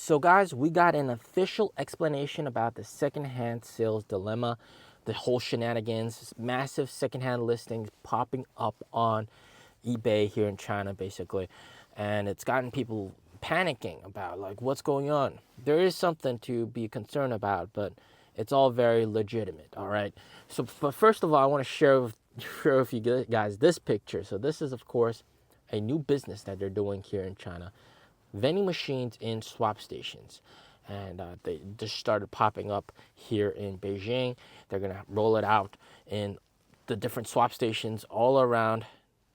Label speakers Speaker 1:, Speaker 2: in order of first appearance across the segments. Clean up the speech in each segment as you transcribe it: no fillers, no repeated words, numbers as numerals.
Speaker 1: So guys, we got an official explanation about the secondhand sales dilemma, the whole shenanigans, massive secondhand listings popping up on eBay here in China basically. And it's gotten people panicking about like what's going on. There is something to be concerned about, but it's all very legitimate, all right? So but first of all, I want to share with you guys this picture. So this is of course a new business that they're doing here in China. Vending machines in swap stations, and they just started popping up here in Beijing. They're gonna roll it out in the different swap stations all around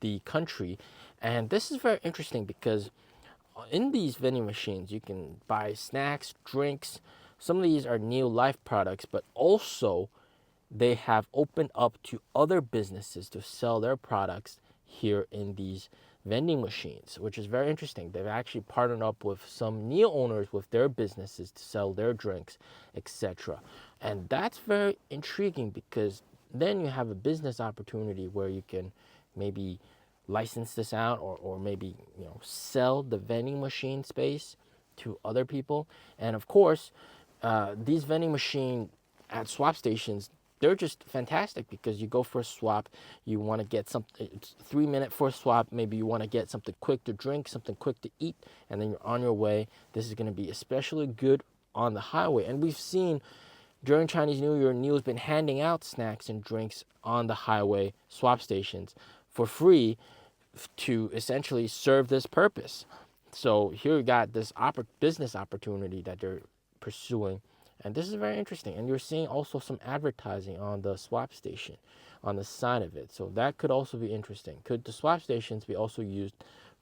Speaker 1: the country, and this is very interesting because in these vending machines you can buy snacks, drinks. Some of these are NIO Life products, but also they have opened up to other businesses to sell their products here in these vending machines, which is very interesting. They've actually partnered up with some NIO owners with their businesses to sell their drinks, etc. And that's very intriguing because then you have a business opportunity where you can maybe license this out or maybe sell the vending machine space to other people. And of course, these vending machine at swap stations, they're just fantastic because you go for a swap, you want to get something, it's 3 minute for a swap, maybe you want to get something quick to drink, something quick to eat, and then you're on your way. This is going to be especially good on the highway. And we've seen during Chinese New Year, NIO's been handing out snacks and drinks on the highway swap stations for free to essentially serve this purpose. So here we got this business opportunity that they're pursuing. And this is very interesting. And you're seeing also some advertising on the swap station on the side of it. So that could also be interesting. Could the swap stations be also used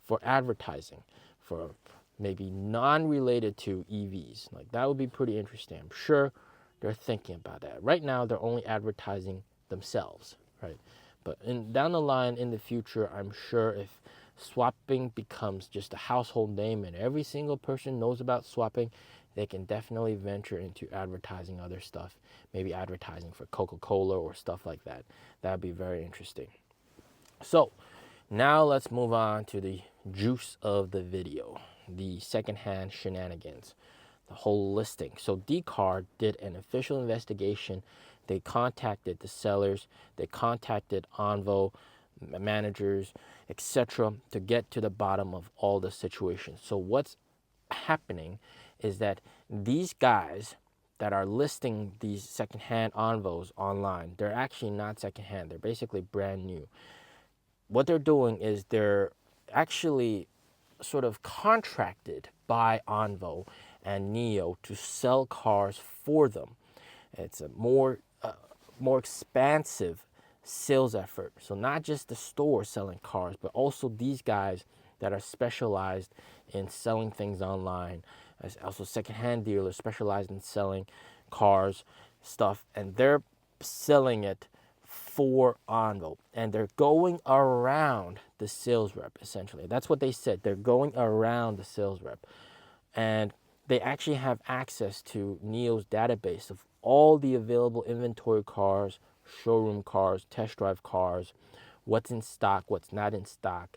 Speaker 1: for advertising for maybe non-related to EVs? Like that would be pretty interesting. I'm sure they're thinking about that. Right now, they're only advertising themselves, right? But down the line in the future, I'm sure if swapping becomes just a household name and every single person knows about swapping, they can definitely venture into advertising other stuff, maybe advertising for Coca-Cola or stuff like that. That would be very interesting. So now let's move on to the juice of the video, the secondhand shenanigans, the whole listing. So Dcard did an official investigation. They contacted the sellers, they contacted ONVO managers, etc., to get to the bottom of all the situations. So what's happening is that these guys that are listing these secondhand ONVOs online, they're actually not secondhand. They're basically brand new. What they're doing is they're actually sort of contracted by ONVO and NIO to sell cars for them. It's a more expansive sales effort. So not just the store selling cars, but also these guys that are specialized in selling things online, as also secondhand dealers specialized in selling cars, stuff, and they're selling it for ONVO, and they're going around the sales rep, essentially. That's what they said. They're going around the sales rep, and they actually have access to NIO's database of all the available inventory cars, showroom cars, test drive cars, what's in stock, what's not in stock,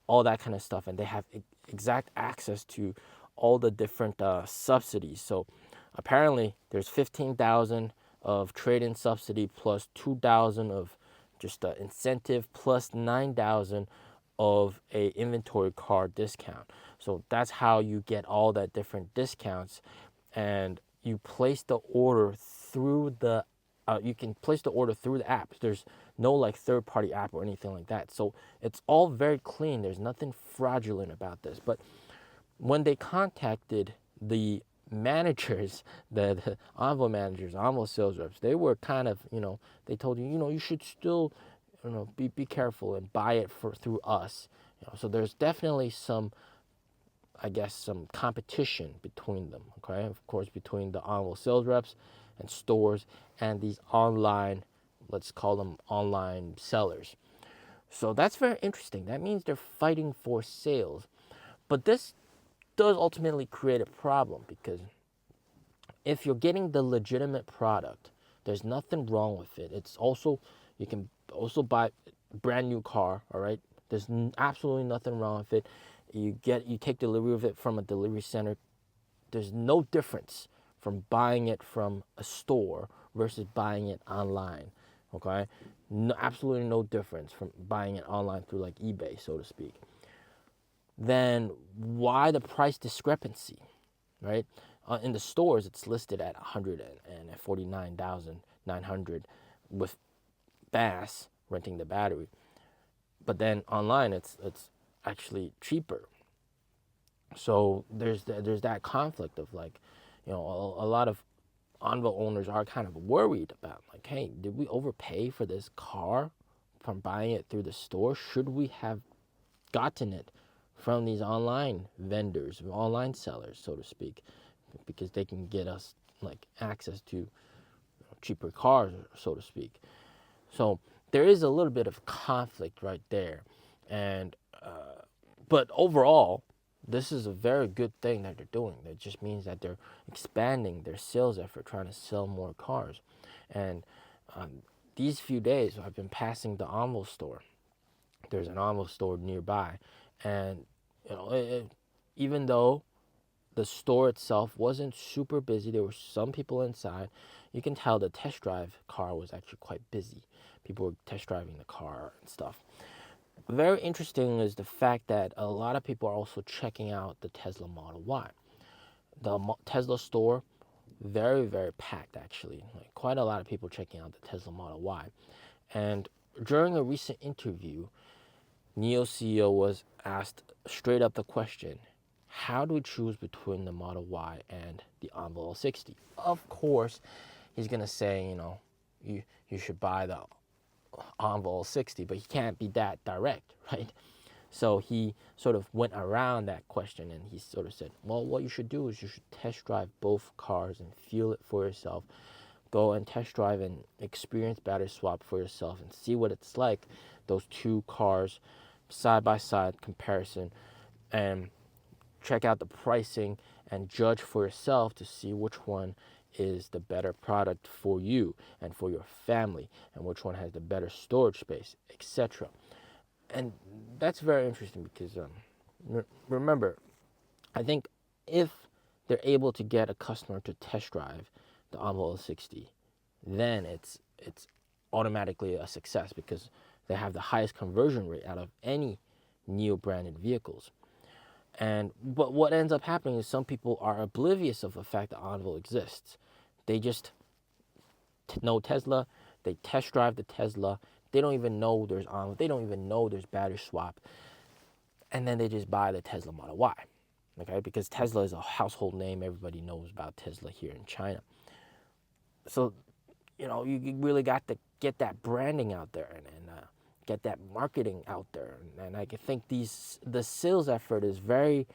Speaker 1: all that kind of stuff. And they have exact access to all the different subsidies. So apparently there's 15,000 of trade-in subsidy plus 2,000 of just incentive plus 9,000 of a inventory car discount. So that's how you get all that different discounts, and you place the order through the you can place the order through the app. There's no like third-party app or anything like that. So it's all very clean. There's nothing fraudulent about this. But when they contacted the managers, the ONVO managers, ONVO sales reps, they were kind of, they told you, you should still, be careful and buy it through us. So there's definitely some, I guess, some competition between them, okay? Of course, between the ONVO sales reps and stores and these online, let's call them online sellers. So that's very interesting. That means they're fighting for sales. But this does ultimately create a problem because if you're getting the legitimate product, there's nothing wrong with it. It's also, you can also buy a brand new car, all right? There's absolutely nothing wrong with it. You take delivery of it from a delivery center there's no difference from buying it from a store versus buying it online. Okay, no, absolutely no difference from buying it online through like eBay, so to speak. Then why the price discrepancy, right? In the stores, it's listed at 149,900 with Bass renting the battery, but then online it's actually cheaper. So there's that conflict of like, you know, a lot of ONVO owners are kind of worried about like, hey, did we overpay for this car from buying it through the store? Should we have gotten it from these online vendors, online sellers, so to speak, because they can get us like access to cheaper cars, so to speak. So there is a little bit of conflict right there, and but overall, this is a very good thing that they're doing. That just means that they're expanding their sales effort, trying to sell more cars. And these few days, I've been passing the ONVO store. There's an ONVO store nearby, and you know, even though the store itself wasn't super busy, there were some people inside. You can tell the test drive car was actually quite busy. People were test driving the car and stuff. Very interesting is the fact that a lot of people are also checking out the Tesla Model Y. The Tesla store, very, very packed actually. Like quite a lot of people checking out the Tesla Model Y. And during a recent interview, NIO CEO was asked straight up the question, how do we choose between the Model Y and the ONVO 60? Of course, he's going to say, you know, you should buy the ONVO 60, but he can't be that direct, right? So he sort of went around that question and he sort of said, well, what you should do is you should test drive both cars and feel it for yourself. Go and test drive and experience battery swap for yourself and see what it's like, those two cars side by side comparison, and check out the pricing and judge for yourself to see which one is the better product for you and for your family, and which one has the better storage space, etc. And that's very interesting because remember, I think if they're able to get a customer to test drive the ONVO 60, then it's automatically a success because they have the highest conversion rate out of any NIO branded vehicles. But what ends up happening is some people are oblivious of the fact that ONVO exists. They just know Tesla, they test drive the Tesla, they don't even know there's ONVO, they don't even know there's battery swap, and then they just buy the Tesla Model Y, okay? Because Tesla is a household name, everybody knows about Tesla here in China. So, you know, you really got to get that branding out there and get that marketing out there. And I think the sales effort is very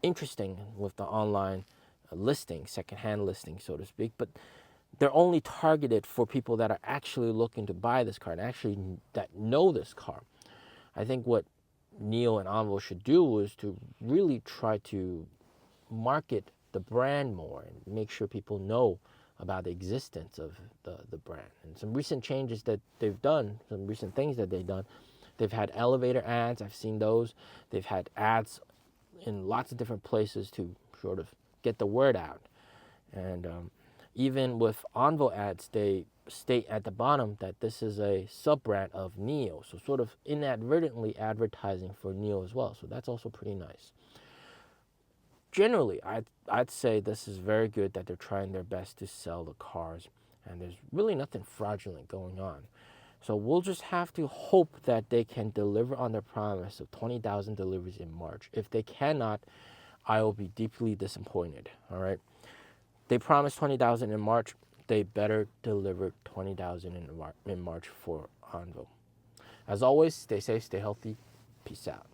Speaker 1: interesting with the online listing, secondhand listing, so to speak. But they're only targeted for people that are actually looking to buy this car and actually that know this car. I think what NIO and ONVO should do is to really try to market the brand more and make sure people know about the existence of the brand. And some recent changes that they've done, some recent things that they've done, they've had elevator ads, I've seen those. They've had ads in lots of different places to sort of get the word out. And even with ONVO ads, they state at the bottom that this is a sub-brand of NIO, so sort of inadvertently advertising for NIO as well. So that's also pretty nice. Generally, I'd say this is very good that they're trying their best to sell the cars, and there's really nothing fraudulent going on. So we'll just have to hope that they can deliver on their promise of 20,000 deliveries in March. If they cannot, I will be deeply disappointed, all right? They promised 20,000 in March. They better deliver 20,000 in March for ONVO. As always, stay safe, stay healthy. Peace out.